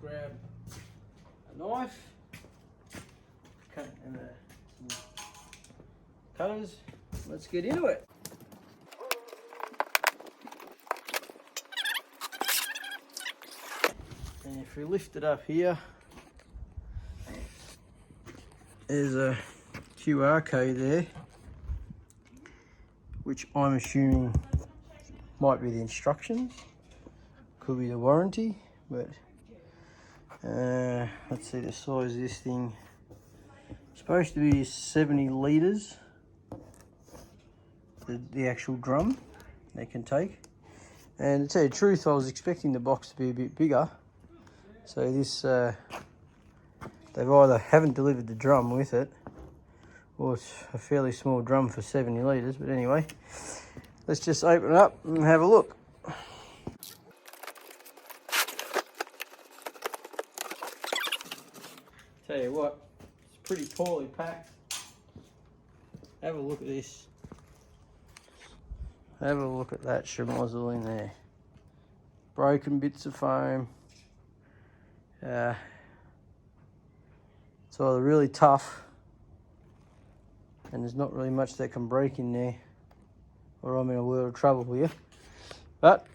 grab a knife, cut and some cutters. Let's get into it. And if we lift it up here, there's a QR code there, which I'm assuming might be the instructions, could be the warranty, but let's see the size of this thing. It's supposed to be 70 litres, the actual drum they can take. And to tell you the truth, I was expecting the box to be a bit bigger. So this, they've either haven't delivered the drum with it, or it's a fairly small drum for 70 litres. But anyway, let's just open it up and have a look. Tell you what, it's pretty poorly packed. Have a look at this. Have a look at that schmozzle in there. Broken bits of foam. It's either really tough and there's not really much that can break in there, or I'm in a world of trouble here. But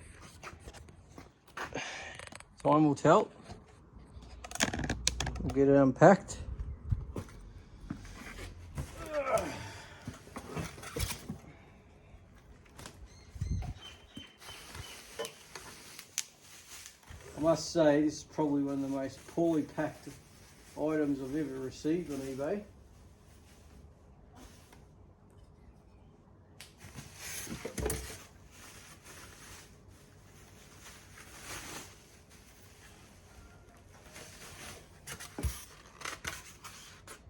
time will tell. We'll get it unpacked. I must say, this is probably one of the most poorly packed items I've ever received on eBay.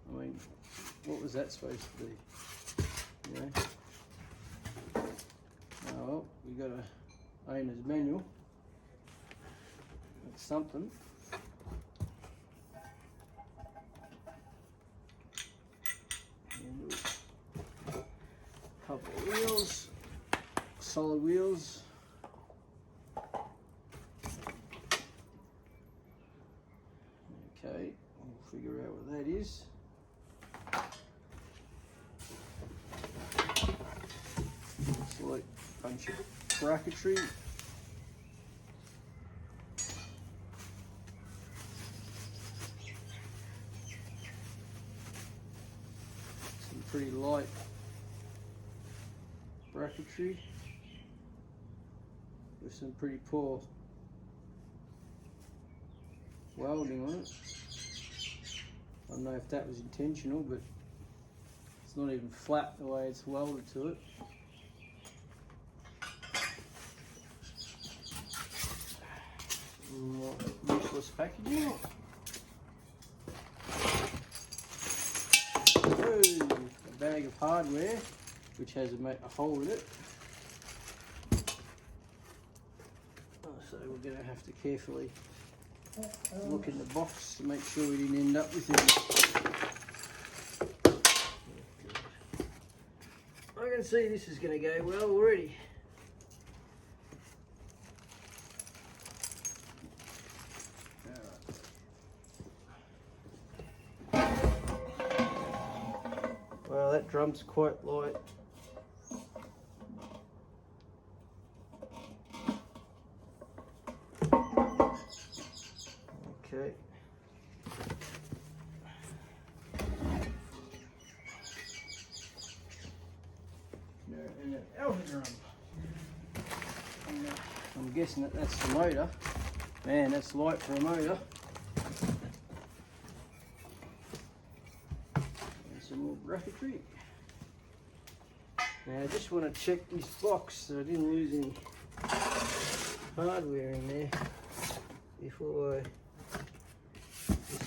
I mean, what was that supposed to be? You know? Oh well, we got a owner's manual. That's something. And a couple of wheels, solid wheels. Okay, we'll figure out what that is. It's like a bunch of bracketry. Some pretty light bracketry with some pretty poor welding on it. I don't know if that was intentional, but it's not even flat the way it's welded to it. Useless packaging. Oh, a bag of hardware which has a hole in it. So we're going to have to carefully look in the box to make sure we didn't end up with it. I can see this is going to go well already. Well, that drum's quite light. Okay. And an alpha drum. I'm guessing that's the motor. Man, that's light for a motor. And some more bracketry. Now I just want to check this box so I didn't lose any hardware in there before I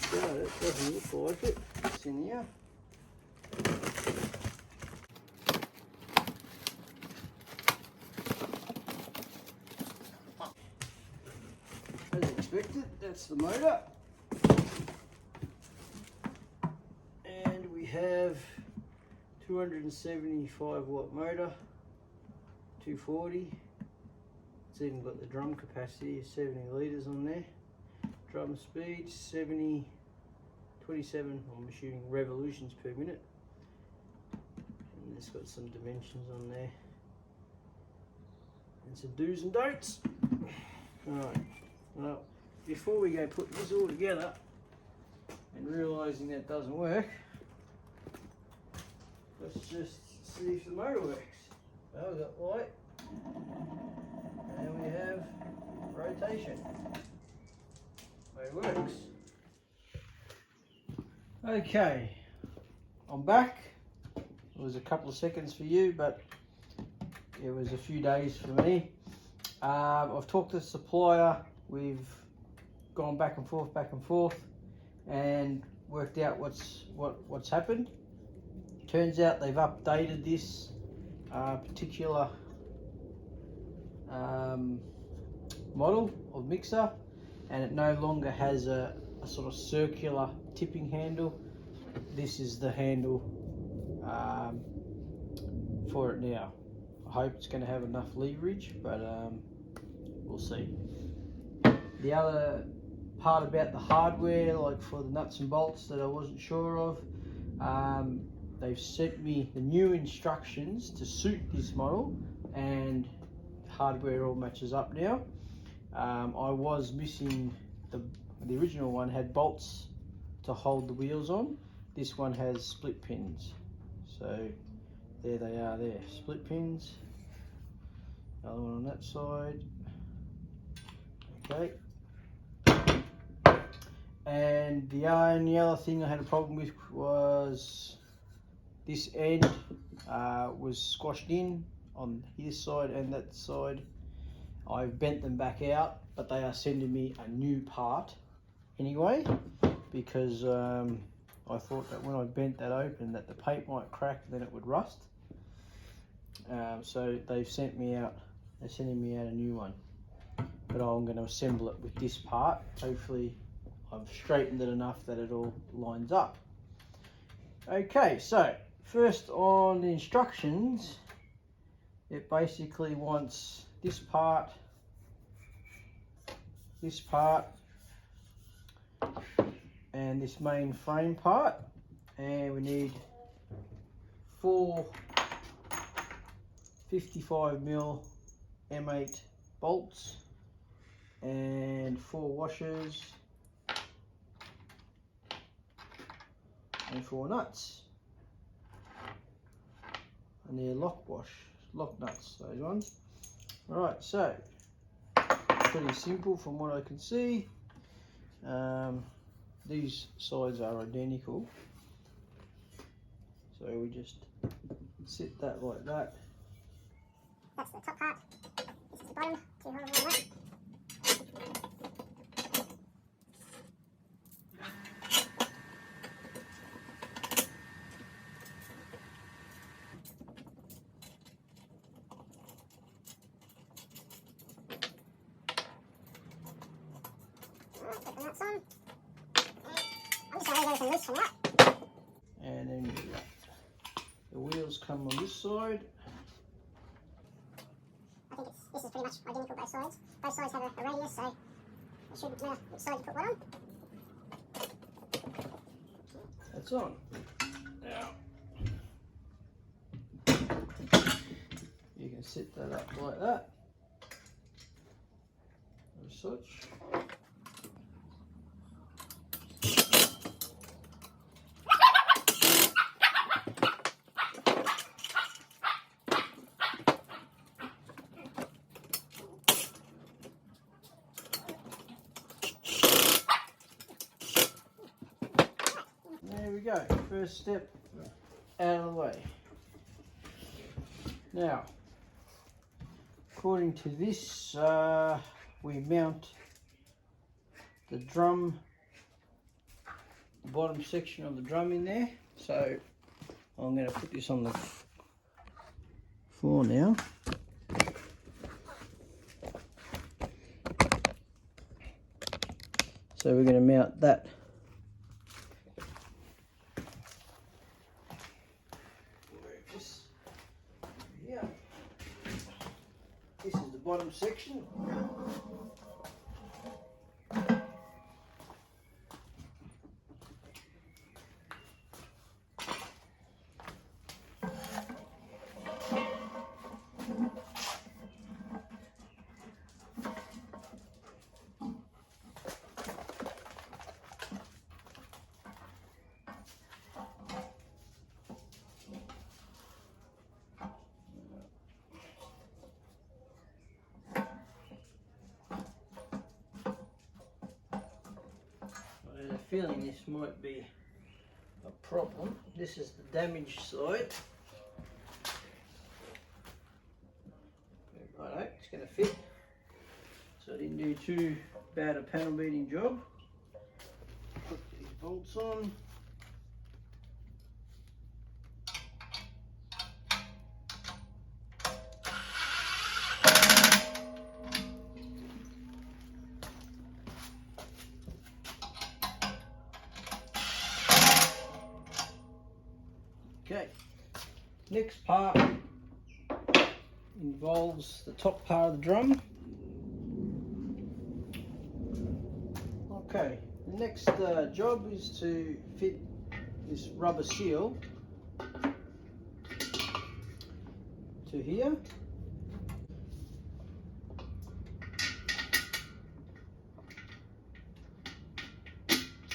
start it. Doesn't look like it. It's in here. As expected, that's the motor. And we have 275 watt motor, 240. It's even got the drum capacity of 70 litres on there. drum speed 70, 27, I'm shooting revolutions per minute. And it's got some dimensions on there. And some do's and don'ts. Alright, well, before we go put this all together and realising that doesn't work, let's just see if the motor works. Well, we've got light, and we have rotation. It works. Okay, I'm back. It was a couple of seconds for you, but it was a few days for me. I've talked to the supplier. We've gone back and forth, and worked out what's happened. Turns out they've updated this particular model of mixer, and it no longer has a sort of circular tipping handle. This is the handle for it now. I hope it's going to have enough leverage, but we'll see. The other part about the hardware, like for the nuts and bolts that I wasn't sure of, they've sent me the new instructions to suit this model, and hardware all matches up now. I was missing the original one had bolts to hold the wheels on. This one has split pins. So there they are there, split pins. Another one on that side. Okay. And the only other thing I had a problem with was this end was squashed in on his side and that side. I've bent them back out, but they are sending me a new part anyway, because I thought that when I bent that open that the paint might crack and then it would rust. So they've sent me out, they're sending me out a new one, but I'm going to assemble it with this part. Hopefully I've straightened it enough that it all lines up. Okay, so first on the instructions, it basically wants this part, and this main frame part, and we need 4 55mm M8 bolts and 4 washers and 4 nuts, and they're lock nuts, those ones. Alright, so pretty simple from what I can see. These sides are identical, so we just sit that like that. That's the top part, this is the bottom, 2 holes on that. Put the nuts on. I'm just going to leave everything loose from that. And then the wheels come on this side. I think this is pretty much identical both sides. Both sides have a radius, so it shouldn't matter which side you put what on. That's on. Now you can set that up like that, as such. There we go, first step out of the way. Now, according to this, we mount the drum, the bottom section of the drum in there. So I'm going to put this on the floor now. So we're going to mount that This is the bottom section. feeling this might be a problem. This is the damaged side. Righto, it's going to fit. So I didn't do too bad a panel beating job. Put these bolts on. Okay, next part involves the top part of the drum. Okay, the next job is to fit this rubber seal to here.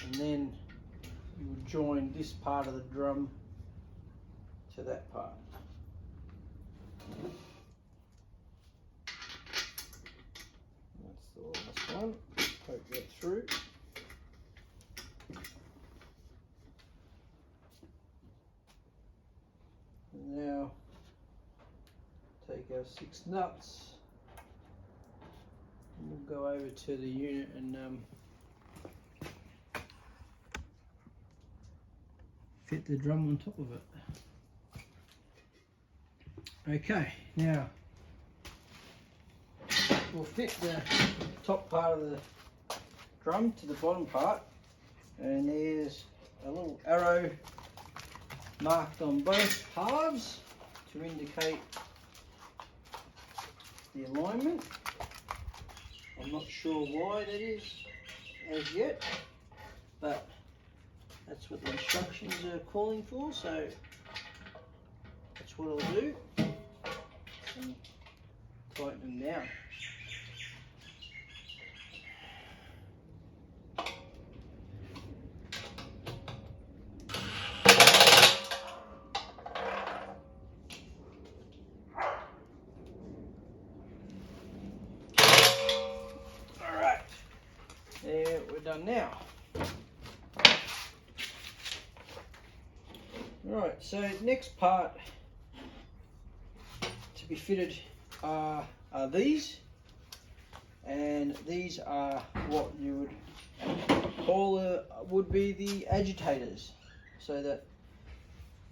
And then you would join this part of the drum to that part. That's the last one. Poke that through. And now take our 6 nuts and we'll go over to the unit and fit the drum on top of it. Okay, now we'll fit the top part of the drum to the bottom part, and there's a little arrow marked on both halves to indicate the alignment. I'm not sure why that is as yet, but that's what the instructions are calling for, so that's what I'll do. And tighten them down. Alright, there, we're done now. Alright, so next part to be fitted are these, and these are what you would call would be the agitators, so that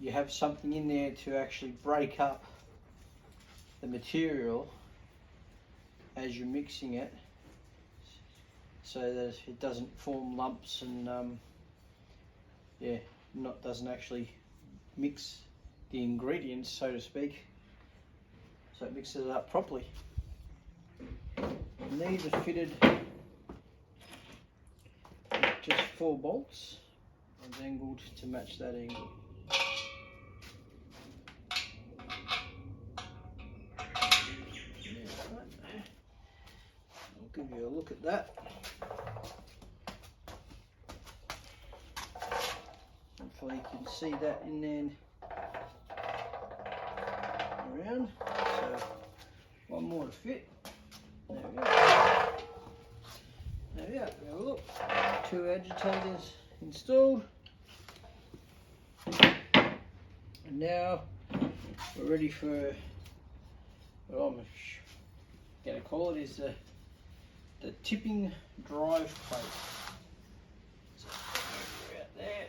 you have something in there to actually break up the material as you're mixing it, so that it doesn't form lumps and doesn't actually mix the ingredients, so to speak, so it mixes it up properly. And these are fitted with just 4 bolts and angled to match that angle. I'll give you a look at that. Hopefully you can see that in there around. So one more to fit. There we go. There we go. Have a look. 2 agitators installed. And now we're ready for what I'm going to call it is the tipping drive plate. So out there.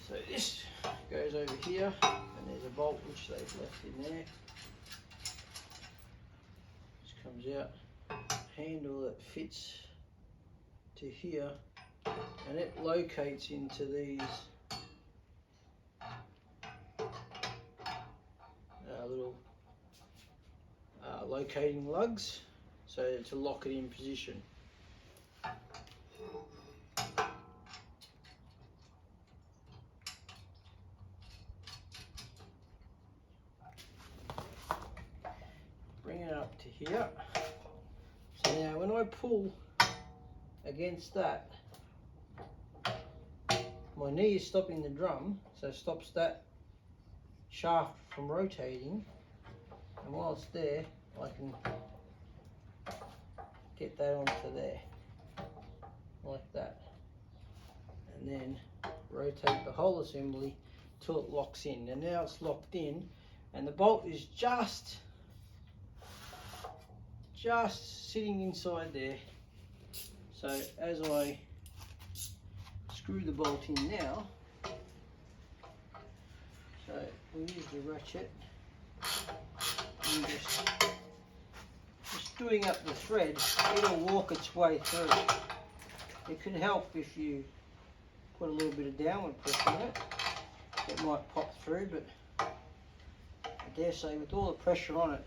So this goes over here, and there's a bolt which they've left in there. This comes out, handle that fits to here, and it locates into these little locating lugs, so to lock it in position. Bring it up to here. So now when I pull against that, my knee is stopping the drum, so it stops that shaft from rotating, and while it's there I can get that onto there like that. and then rotate the whole assembly till it locks in. And now it's locked in, and the bolt is just sitting inside there. So as I screw the bolt in now, so we'll use the ratchet and just doing up the thread, it'll walk its way through. It could help if you put a little bit of downward pressure on it. It might pop through, but I dare say with all the pressure on it,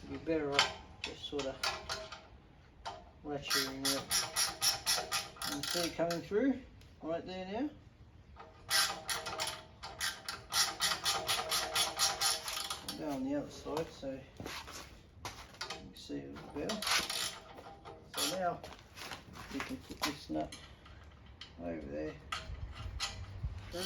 you'd be better off just sort of ratcheting it. And see it coming through right there now. I'll go on the other side so you can see it a little better. So now you can put this nut over there through.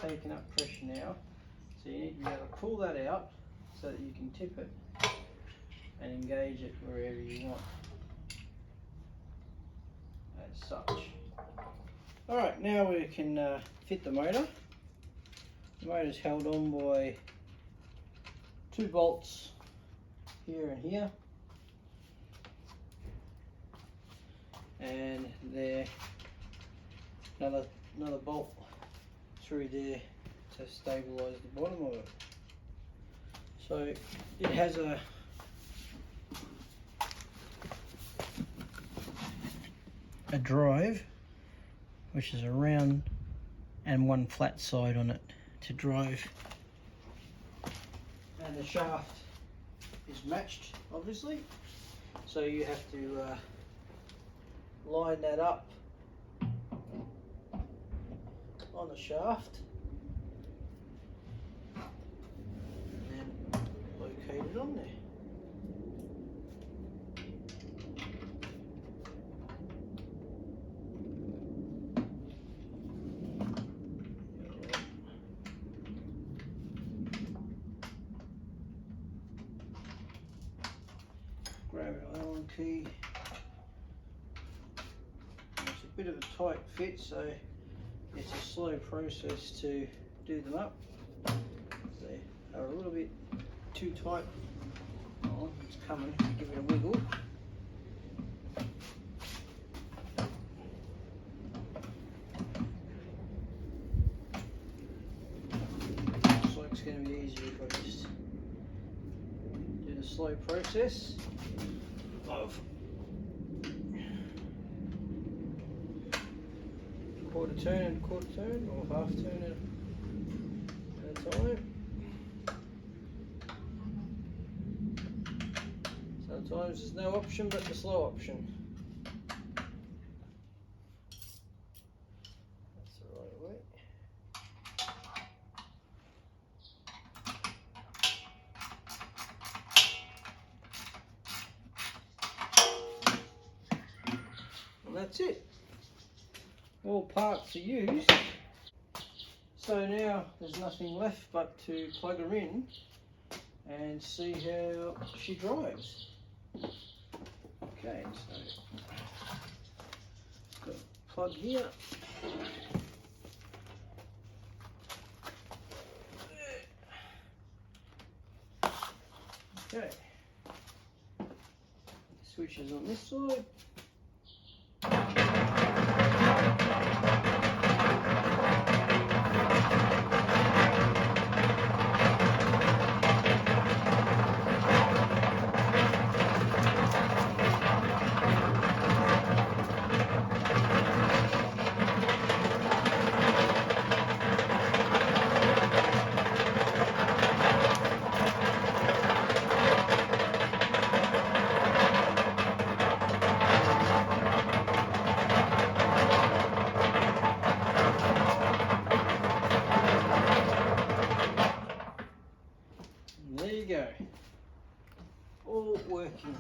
Taking up pressure now, so you need to be able to pull that out so that you can tip it and engage it wherever you want, as such. Alright, now we can fit the motor. The motor is held on by 2 bolts here and here, and there another bolt through there to stabilise the bottom of it. So it has a drive which is a round and one flat side on it to drive, and the shaft is matched obviously, so you have to line that up on the shaft and then locate it on there. Grab our Allen key. It's a bit of a tight fit, so it's a slow process to do them up. They are a little bit too tight. Oh, it's coming. Give it a wiggle. Looks like it's going to be easier if I just do the slow process of quarter turn, or half turn at a time. Sometimes there's no option but the slow option. That's the right way. And that's it. All parts are used. So now there's nothing left but to plug her in and see how she drives. Okay, so got a plug here. Okay. Switches on this side. There you go, all working.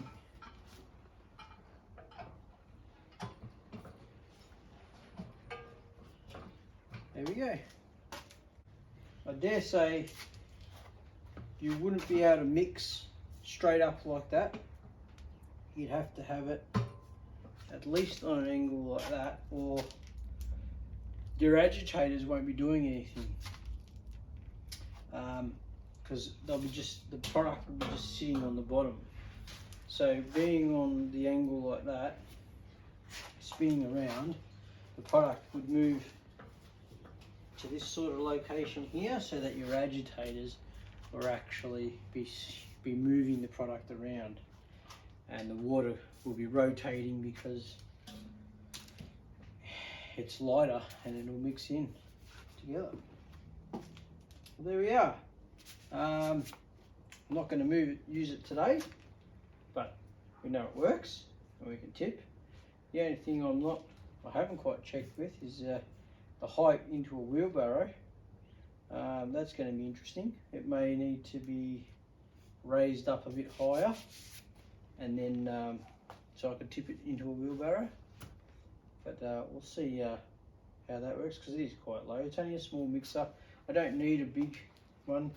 There we go. I dare say you wouldn't be able to mix straight up like that. You'd have to have it at least on an angle like that, or your agitators won't be doing anything, because they'll be the product will be just sitting on the bottom. So being on the angle like that, spinning around, the product would move to this sort of location here, so that your agitators will actually be moving the product around, and the water will be rotating because it's lighter and it'll mix in together. Well, there we are. I'm not going to use it today, but we know it works and we can tip. The only thing I haven't quite checked with is the height into a wheelbarrow. That's going to be interesting. It may need to be raised up a bit higher, and then so I can tip it into a wheelbarrow. But we'll see how that works, because it is quite low. It's only a small mixer. I don't need a big one.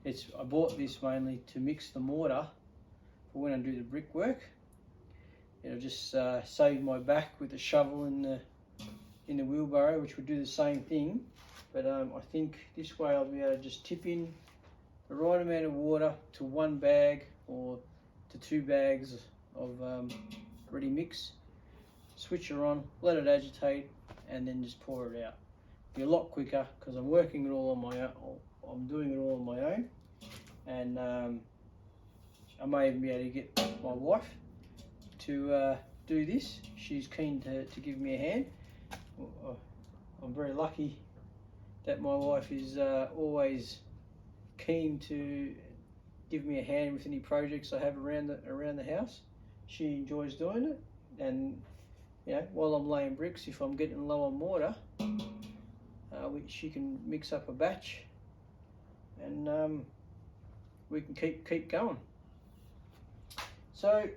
I bought this mainly to mix the mortar for when I do the brickwork. It'll just save my back with the shovel in the wheelbarrow, which would do the same thing. But I think this way I'll be able to just tip in the right amount of water to one bag or to 2 bags of ready mix. Switch her on, let it agitate, and then just pour it out. Be a lot quicker because I'm working it all on my own. I'm doing it all on my own, and I may even be able to get my wife to do this. She's keen to give me a hand. I'm very lucky that my wife is always keen to give me a hand with any projects I have around the house. She enjoys doing it, and while I'm laying bricks, if I'm getting low on mortar, she can mix up a batch, and we can keep going. So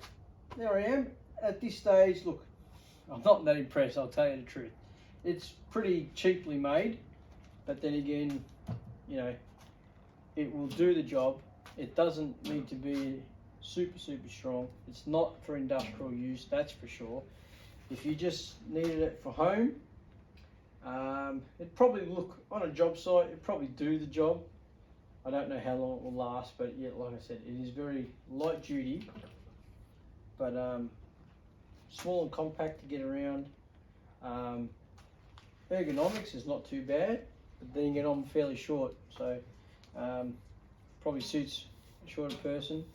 there I am. At this stage, look, I'm not that impressed, I'll tell you the truth. It's pretty cheaply made, but then again, it will do the job. It doesn't need to be super strong. It's not for industrial use, that's for sure. If you just needed it for home, it'd probably look, on a job site, it'd probably do the job. I don't know how long it will last, but yeah, like I said, it is very light duty, but small and compact to get around. Ergonomics is not too bad, but then again, I'm fairly short, so probably suits a shorter person.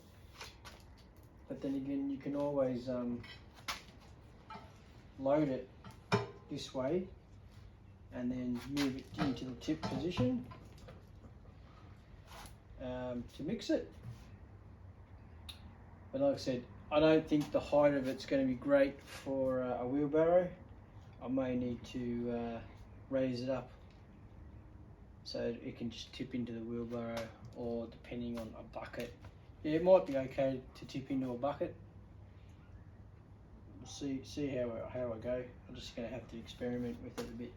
But then again, you can always load it this way and then move it into the tip position to mix it. But like I said, I don't think the height of it's going to be great for a wheelbarrow. I may need to raise it up so it can just tip into the wheelbarrow, or depending on a bucket. Yeah, it might be okay to tip into a bucket. We'll see how I go. I'm just going to have to experiment with it a bit.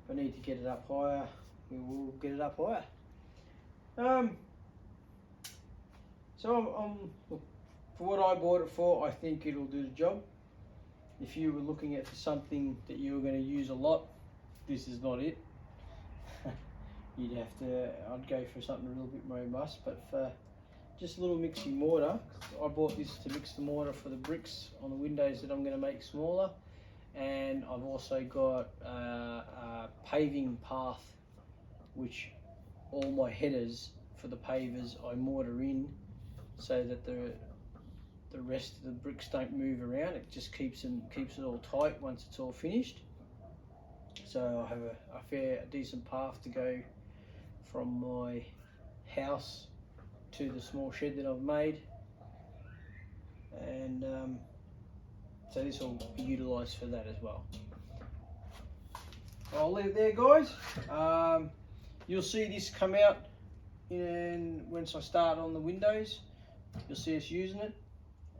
If I need to get it up higher, we will get it up higher. So look, for what I bought it for, I think it'll do the job. If you were looking at something that you were going to use a lot, this is not it. I'd go for something a little bit more robust, but for just a little mixing mortar, I bought this to mix the mortar for the bricks on the windows that I'm going to make smaller. And I've also got a paving path, which all my headers for the pavers I mortar in, so that the rest of the bricks don't move around. It just keeps it all tight once it's all finished. So I have a decent path to go from my house to the small shed that I've made, and so this will be utilised for that as well. I'll leave it there, guys. You'll see this come out once I start on the windows. You'll see us using it,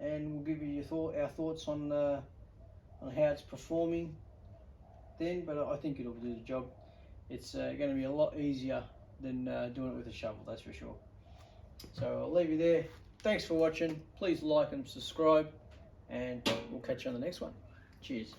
and we'll give you our thoughts on how it's performing then. But I think it'll do the job. It's going to be a lot easier than doing it with a shovel, that's for sure. So I'll leave you there. Thanks for watching. Please like and subscribe, and we'll catch you on the next one. Cheers.